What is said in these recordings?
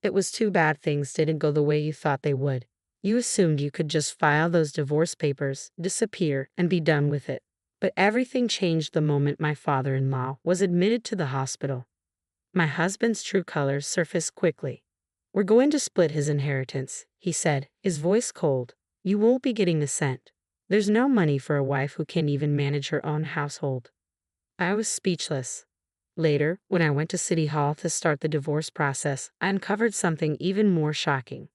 It was too bad things didn't go the way you thought they would. You assumed you could just file those divorce papers, disappear, and be done with it. But everything changed the moment my father-in-law was admitted to the hospital. My husband's true colors surfaced quickly. "We're going to split his inheritance," he said, his voice cold. "You won't be getting a cent. There's no money for a wife who can't even manage her own household." I was speechless. Later, when I went to City Hall to start the divorce process, I uncovered something even more shocking.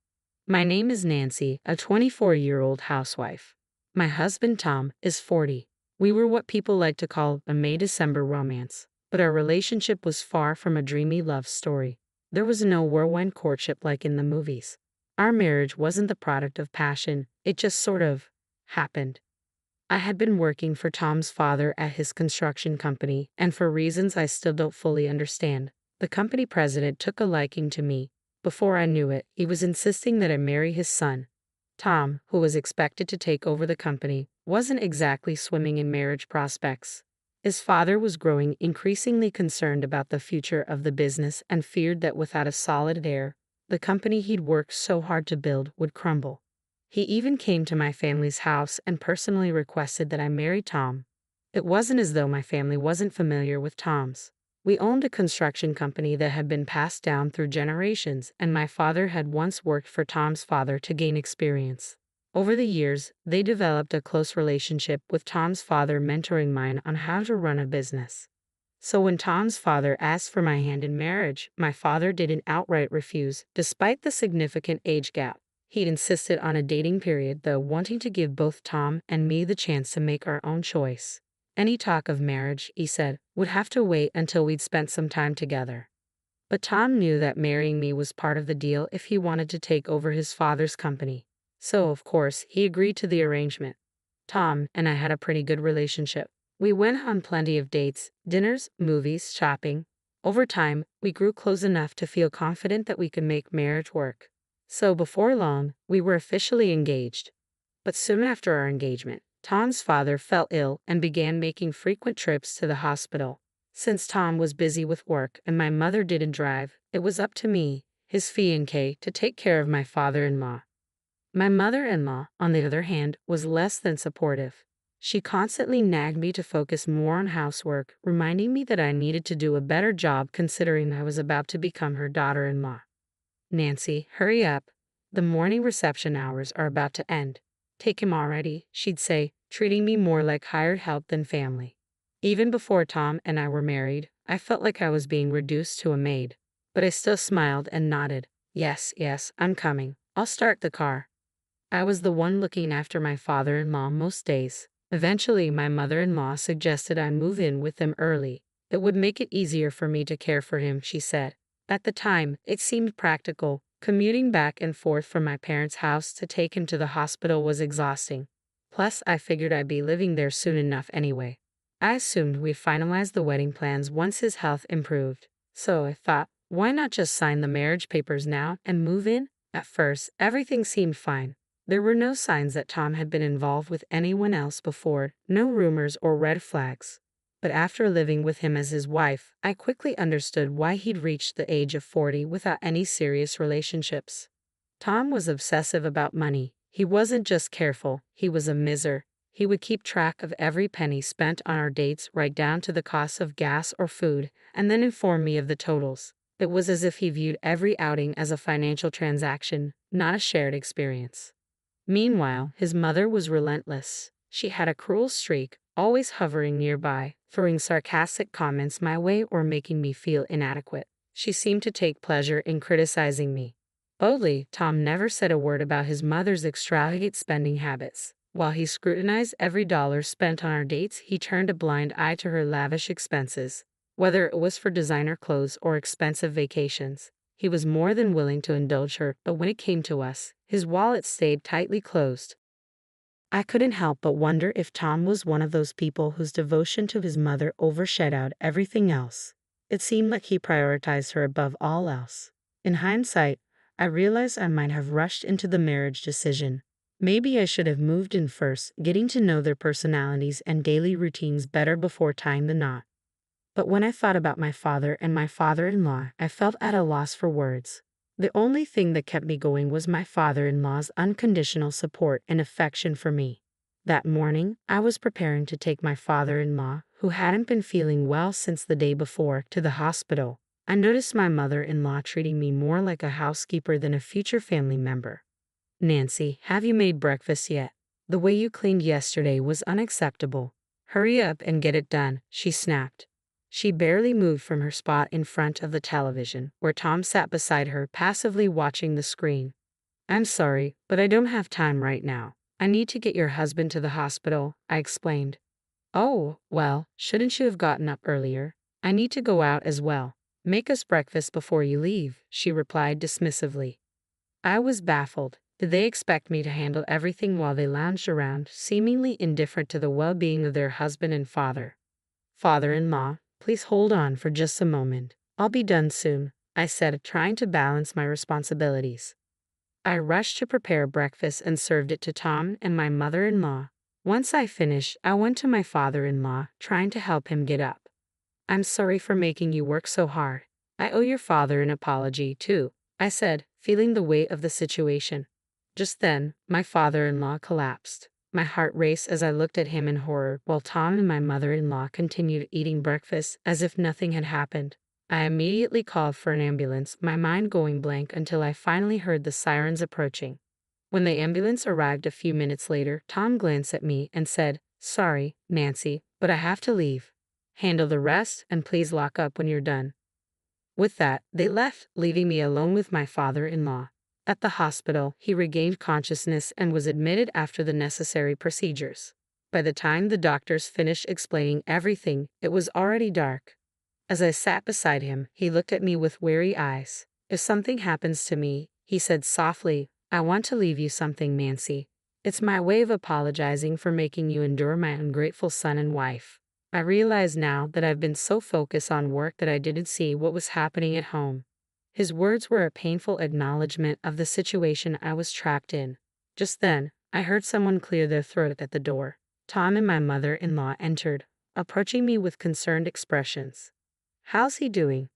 My name is Nancy, a 24-year-old housewife. My husband Tom is 40. We were what people like to call a May-December romance, but our relationship was far from a dreamy love story. There was no whirlwind courtship like in the movies. Our marriage wasn't the product of passion, it just sort of happened. I had been working for Tom's father at his construction company, and for reasons I still don't fully understand, the company president took a liking to me. Before I knew it, he was insisting that I marry his son. Tom, who was expected to take over the company, wasn't exactly swimming in marriage prospects. His father was growing increasingly concerned about the future of the business and feared that without a solid heir, the company he'd worked so hard to build would crumble. He even came to my family's house and personally requested that I marry Tom. It wasn't as though my family wasn't familiar with Tom's. We owned a construction company that had been passed down through generations, and my father had once worked for Tom's father to gain experience. Over the years, they developed a close relationship, with Tom's father mentoring mine on how to run a business. So when Tom's father asked for my hand in marriage, my father didn't outright refuse, despite the significant age gap. He'd insisted on a dating period, though, wanting to give both Tom and me the chance to make our own choice. Any talk of marriage, he said, would have to wait until we'd spent some time together. But Tom knew that marrying me was part of the deal if he wanted to take over his father's company. So, of course, he agreed to the arrangement. Tom and I had a pretty good relationship. We went on plenty of dates, dinners, movies, shopping. Over time, we grew close enough to feel confident that we could make marriage work. So before long, we were officially engaged. But soon after our engagement, Tom's father fell ill and began making frequent trips to the hospital. Since Tom was busy with work and my mother didn't drive, it was up to me, his fiancé, to take care of my father-in-law. My mother-in-law, on the other hand, was less than supportive. She constantly nagged me to focus more on housework, reminding me that I needed to do a better job considering I was about to become her daughter-in-law. "Nancy, hurry up. The morning reception hours are about to end. Take him already," she'd say, treating me more like hired help than family. Even before Tom and I were married, I felt like I was being reduced to a maid. But I still smiled and nodded. Yes, I'm coming. I'll start the car." I was the one looking after my father-in-law most days. Eventually, my mother-in-law suggested I move in with them early. It would make it easier for me to care for him, she said. At the time, it seemed practical. Commuting back and forth from my parents' house to take him to the hospital was exhausting. Plus, I figured I'd be living there soon enough anyway. I assumed we'd finalize the wedding plans once his health improved. So I thought, why not just sign the marriage papers now and move in? At first, everything seemed fine. There were no signs that Tom had been involved with anyone else before, no rumors or red flags. But after living with him as his wife, I quickly understood why he'd reached the age of 40 without any serious relationships. Tom was obsessive about money. He wasn't just careful, he was a miser. He would keep track of every penny spent on our dates, right down to the cost of gas or food, and then inform me of the totals. It was as if he viewed every outing as a financial transaction, not a shared experience. Meanwhile, his mother was relentless. She had a cruel streak, always hovering nearby, throwing sarcastic comments my way or making me feel inadequate. She seemed to take pleasure in criticizing me. Oddly, Tom never said a word about his mother's extravagant spending habits. While he scrutinized every dollar spent on our dates, he turned a blind eye to her lavish expenses. Whether it was for designer clothes or expensive vacations, he was more than willing to indulge her, but when it came to us, his wallet stayed tightly closed. I couldn't help but wonder if Tom was one of those people whose devotion to his mother overshadowed everything else. It seemed like he prioritized her above all else. In hindsight, I realized I might have rushed into the marriage decision. Maybe I should have moved in first, getting to know their personalities and daily routines better before tying the knot. But when I thought about my father and my father-in-law, I felt at a loss for words. The only thing that kept me going was my father-in-law's unconditional support and affection for me. That morning, I was preparing to take my father-in-law, who hadn't been feeling well since the day before, to the hospital. I noticed my mother-in-law treating me more like a housekeeper than a future family member. "Nancy, have you made breakfast yet? The way you cleaned yesterday was unacceptable. Hurry up and get it done," she snapped. She barely moved from her spot in front of the television, where Tom sat beside her, passively watching the screen. "I'm sorry, but I don't have time right now. I need to get your husband to the hospital," I explained. "Oh, well, shouldn't you have gotten up earlier? I need to go out as well. Make us breakfast before you leave," she replied dismissively. I was baffled. Did they expect me to handle everything while they lounged around, seemingly indifferent to the well-being of their husband and father-in-law? "Please hold on for just a moment. I'll be done soon," I said, trying to balance my responsibilities. I rushed to prepare breakfast and served it to Tom and my mother-in-law. Once I finished, I went to my father-in-law, trying to help him get up. "I'm sorry for making you work so hard. I owe your father an apology, too," I said, feeling the weight of the situation. Just then, my father-in-law collapsed. My heart raced as I looked at him in horror, while Tom and my mother-in-law continued eating breakfast as if nothing had happened. I immediately called for an ambulance, my mind going blank until I finally heard the sirens approaching. When the ambulance arrived a few minutes later, Tom glanced at me and said, "Sorry, Nancy, but I have to leave. Handle the rest, and please lock up when you're done." With that, they left, leaving me alone with my father-in-law. At the hospital, he regained consciousness and was admitted after the necessary procedures. By the time the doctors finished explaining everything, it was already dark. As I sat beside him, he looked at me with weary eyes. "If something happens to me," he said softly, "I want to leave you something, Nancy. It's my way of apologizing for making you endure my ungrateful son and wife." I realize now that I've been so focused on work that I didn't see what was happening at home. His words were a painful acknowledgement of the situation I was trapped in. Just then, I heard someone clear their throat at the door. Tom and my mother-in-law entered, approaching me with concerned expressions. "How's he doing?"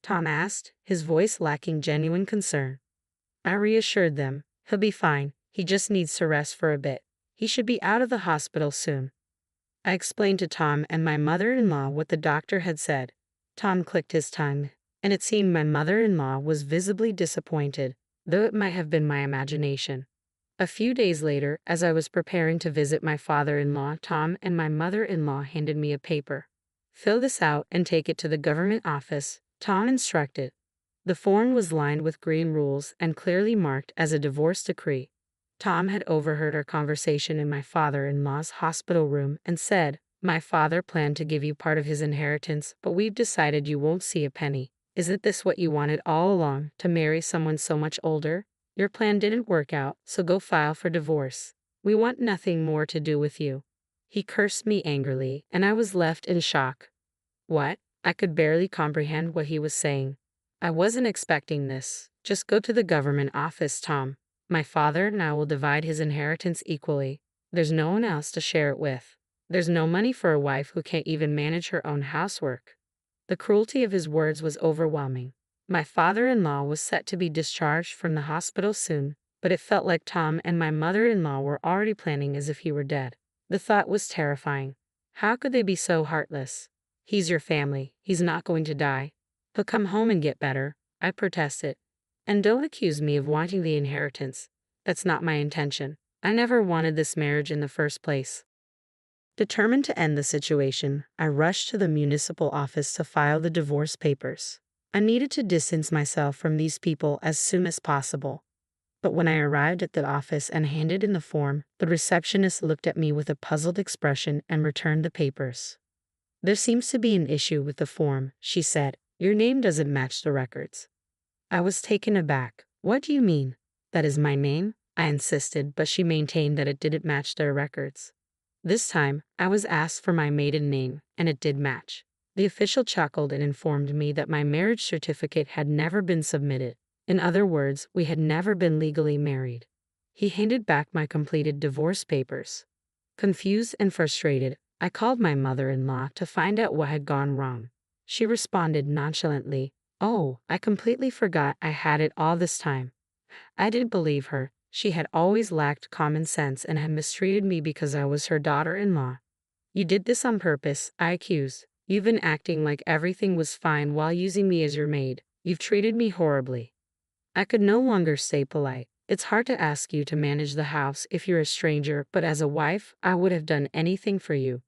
Tom asked, his voice lacking genuine concern. I reassured them. "He'll be fine. He just needs to rest for a bit. He should be out of the hospital soon." I explained to Tom and my mother-in-law what the doctor had said. Tom clicked his tongue, and it seemed my mother-in-law was visibly disappointed, though it might have been my imagination. A few days later, as I was preparing to visit my father-in-law, Tom and my mother-in-law handed me a paper. "Fill this out and take it to the government office," Tom instructed. The form was lined with green rules and clearly marked as a divorce decree. Tom had overheard our conversation in my father-in-law's hospital room and said, "My father planned to give you part of his inheritance, but we've decided you won't see a penny. Isn't this what you wanted all along, to marry someone so much older? Your plan didn't work out, so go file for divorce. We want nothing more to do with you." He cursed me angrily, and I was left in shock. What? I could barely comprehend what he was saying. "I wasn't expecting this. Just go to the government office, Tom. My father and I will divide his inheritance equally. There's no one else to share it with. There's no money for a wife who can't even manage her own housework." The cruelty of his words was overwhelming. My father-in-law was set to be discharged from the hospital soon, but it felt like Tom and my mother-in-law were already planning as if he were dead. The thought was terrifying. How could they be so heartless? "He's your family. He's not going to die. He'll come home and get better," I protested. "And don't accuse me of wanting the inheritance. That's not my intention. I never wanted this marriage in the first place." Determined to end the situation, I rushed to the municipal office to file the divorce papers. I needed to distance myself from these people as soon as possible. But when I arrived at the office and handed in the form, the receptionist looked at me with a puzzled expression and returned the papers. "There seems to be an issue with the form," she said. "Your name doesn't match the records." I was taken aback. "What do you mean?" "That is my name," I insisted, but she maintained that it didn't match their records. This time, I was asked for my maiden name, and it did match. The official chuckled and informed me that my marriage certificate had never been submitted. In other words, we had never been legally married. He handed back my completed divorce papers. Confused and frustrated, I called my mother-in-law to find out what had gone wrong. She responded nonchalantly, Oh, I completely forgot I had it all this time. I didn't believe her. She had always lacked common sense and had mistreated me because I was her daughter-in-law. You did this on purpose, I accused. You've been acting like everything was fine while using me as your maid. You've treated me horribly. I could no longer stay polite. It's hard to ask you to manage the house if you're a stranger, but as a wife, I would have done anything for you.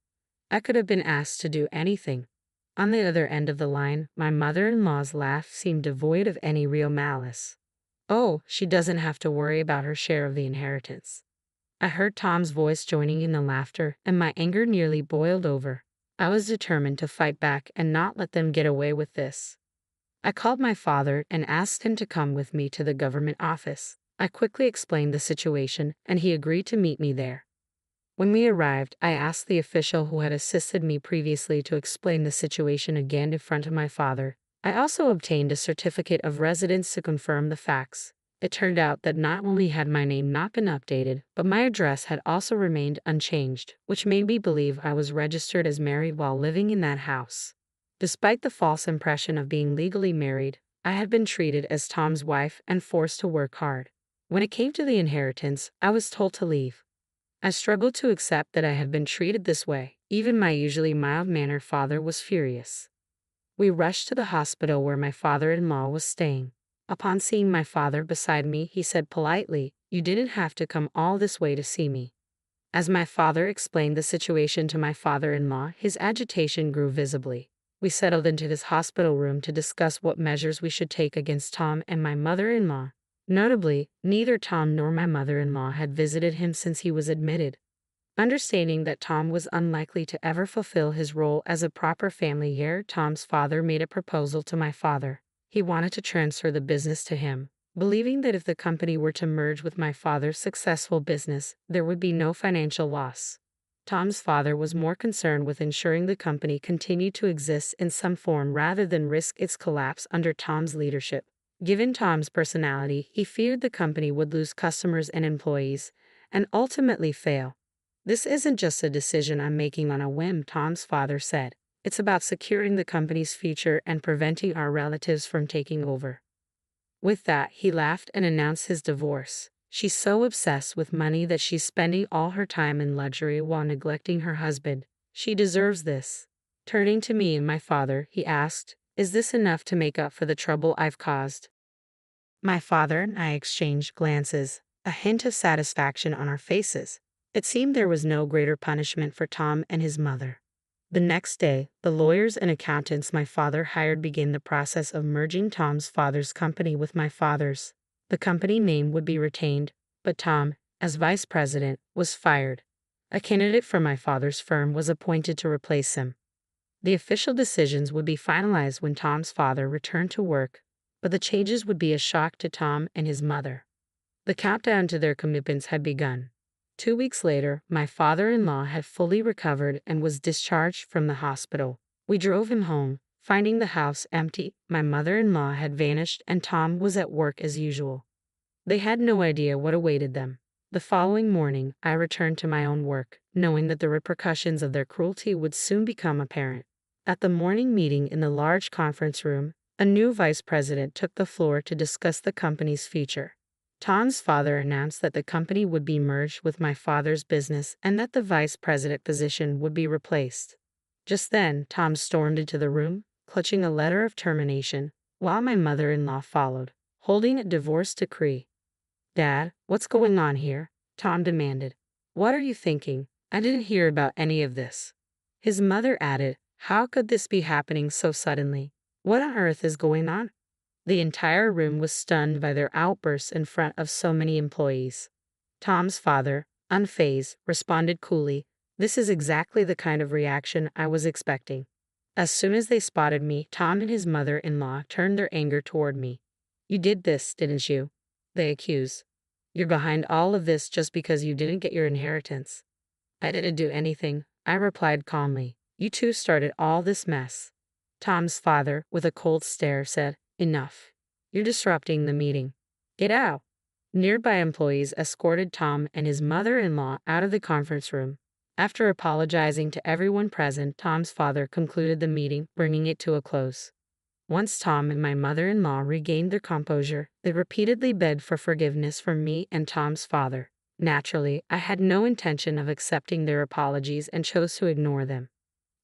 I could have been asked to do anything. On the other end of the line, my mother-in-law's laugh seemed devoid of any real malice. Oh, she doesn't have to worry about her share of the inheritance. I heard Tom's voice joining in the laughter, and my anger nearly boiled over. I was determined to fight back and not let them get away with this. I called my father and asked him to come with me to the government office. I quickly explained the situation, and he agreed to meet me there. When we arrived, I asked the official who had assisted me previously to explain the situation again in front of my father. I also obtained a certificate of residence to confirm the facts. It turned out that not only had my name not been updated, but my address had also remained unchanged, which made me believe I was registered as married while living in that house. Despite the false impression of being legally married, I had been treated as Tom's wife and forced to work hard. When it came to the inheritance, I was told to leave. I struggled to accept that I had been treated this way. Even my usually mild-mannered father was furious. We rushed to the hospital where my father-in-law was staying. Upon seeing my father beside me, he said politely, "You didn't have to come all this way to see me." As my father explained the situation to my father-in-law, his agitation grew visibly. We settled into his hospital room to discuss what measures we should take against Tom and my mother-in-law. Notably, neither Tom nor my mother-in-law had visited him since he was admitted. Understanding that Tom was unlikely to ever fulfill his role as a proper family heir, Tom's father made a proposal to my father. He wanted to transfer the business to him, believing that if the company were to merge with my father's successful business, there would be no financial loss. Tom's father was more concerned with ensuring the company continued to exist in some form rather than risk its collapse under Tom's leadership. Given Tom's personality, he feared the company would lose customers and employees, and ultimately fail. "This isn't just a decision I'm making on a whim," Tom's father said. "It's about securing the company's future and preventing our relatives from taking over." With that, he laughed and announced his divorce. "She's so obsessed with money that she's spending all her time in luxury while neglecting her husband. She deserves this." Turning to me and my father, he asked, "Is this enough to make up for the trouble I've caused?" My father and I exchanged glances, a hint of satisfaction on our faces. It seemed there was no greater punishment for Tom and his mother. The next day, the lawyers and accountants my father hired began the process of merging Tom's father's company with my father's. The company name would be retained, but Tom, as vice president, was fired. A candidate from my father's firm was appointed to replace him. The official decisions would be finalized when Tom's father returned to work, but the changes would be a shock to Tom and his mother. The countdown to their comeuppance had begun. 2 weeks later, my father-in-law had fully recovered and was discharged from the hospital. We drove him home, finding the house empty. My mother-in-law had vanished and Tom was at work as usual. They had no idea what awaited them. The following morning, I returned to my own work, knowing that the repercussions of their cruelty would soon become apparent. At the morning meeting in the large conference room, a new vice president took the floor to discuss the company's future. Tom's father announced that the company would be merged with my father's business and that the vice president position would be replaced. Just then, Tom stormed into the room, clutching a letter of termination, while my mother-in-law followed, holding a divorce decree. "Dad, what's going on here?" Tom demanded. "What are you thinking? I didn't hear about any of this." His mother added, "How could this be happening so suddenly? What on earth is going on?" The entire room was stunned by their outbursts in front of so many employees. Tom's father, unfazed, responded coolly, "This is exactly the kind of reaction I was expecting." As soon as they spotted me, Tom and his mother-in-law turned their anger toward me. "You did this, didn't you?" they accused. "You're behind all of this just because you didn't get your inheritance." "I didn't do anything," I replied calmly. "You two started all this mess." Tom's father, with a cold stare, said, "Enough. You're disrupting the meeting. Get out." Nearby employees escorted Tom and his mother-in-law out of the conference room. After apologizing to everyone present, Tom's father concluded the meeting, bringing it to a close. Once Tom and my mother-in-law regained their composure, they repeatedly begged for forgiveness from me and Tom's father. Naturally, I had no intention of accepting their apologies and chose to ignore them.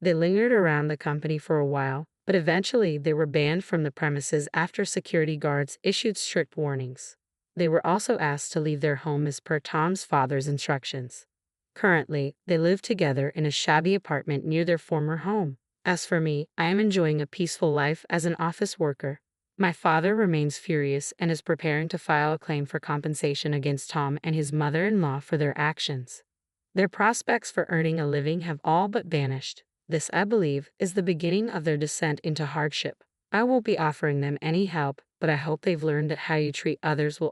They lingered around the company for a while, but eventually they were banned from the premises after security guards issued strict warnings. They were also asked to leave their home as per Tom's father's instructions. Currently, they live together in a shabby apartment near their former home. As for me, I am enjoying a peaceful life as an office worker. My father remains furious and is preparing to file a claim for compensation against Tom and his mother-in-law for their actions. Their prospects for earning a living have all but vanished. This, I believe, is the beginning of their descent into hardship. I won't be offering them any help, but I hope they've learned that how you treat others will